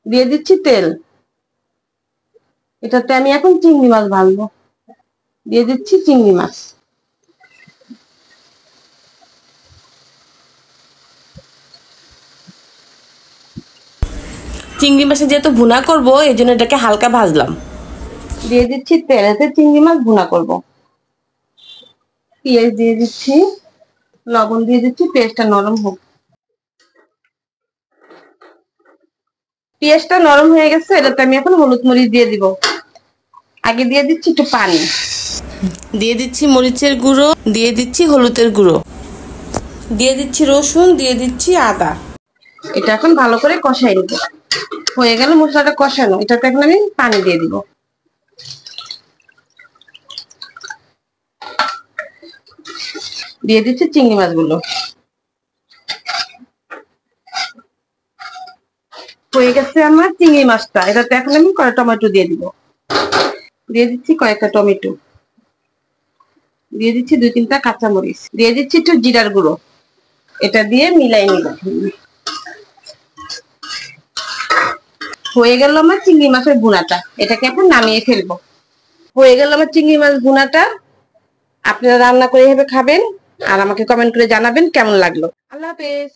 দিয়ে দিচ্ছি তেল। এটাতে আমি এখন চিংড়ি মাছ ভাজবো। দিয়ে দিচ্ছি চিংড়ি মাছ। চিংড়ি মাছে যেহেতু ভুনা করব এই জন্য এটাকে হালকা ভাজলাম। দিয়ে দিচ্ছি তেল, এতে চিংড়ি মাছ ভুনা করব। পেঁয়াজ দিয়ে দিচ্ছি, লবণ দিয়ে দিচ্ছি, পেঁয়াজটা নরম হোক। পেঁয়াজটা নরম হয়ে গেছে, এটাতে আমি এখন হলুদ মরিচ দিয়ে দিব। আগে দিয়ে দিচ্ছি একটু পানি। দিয়ে দিচ্ছি মরিচের গুঁড়ো, দিয়ে দিচ্ছি হলুদের গুঁড়ো, দিয়ে দিচ্ছি রসুন, দিয়ে দিচ্ছি আদা। এটা এখন ভালো করে কষাই নিব। হয়ে গেল মশলাটা কষানো, এটাতে এখন আমি পানি দিয়ে দিব। দিয়ে দিচ্ছি চিংড়ি মাছগুলো। হয়ে গেছে আমার চিংড়ি মাছটা। এটাতে এখন আমি কয়েকটা টমেটো দিয়ে দিব। দিয়ে দিচ্ছি কয়েকটা টমেটো। দিয়ে দিচ্ছি 2-3টা কাঁচামরিচ। দিয়ে দিচ্ছি একটু জিরার গুঁড়ো। এটা দিয়ে মিলাই নিব। হয়ে গেল আমার চিংড়ি মাছের ভুনাটা। এটাকে এখন নামিয়ে ফেলবো। হয়ে গেল আমার চিংড়ি মাছ ভুনাটা। আপনারা রান্না করে এভাবে খাবেন আর আমাকে কমেন্ট করে জানাবেন কেমন লাগলো। আল্লাহ হাফেজ।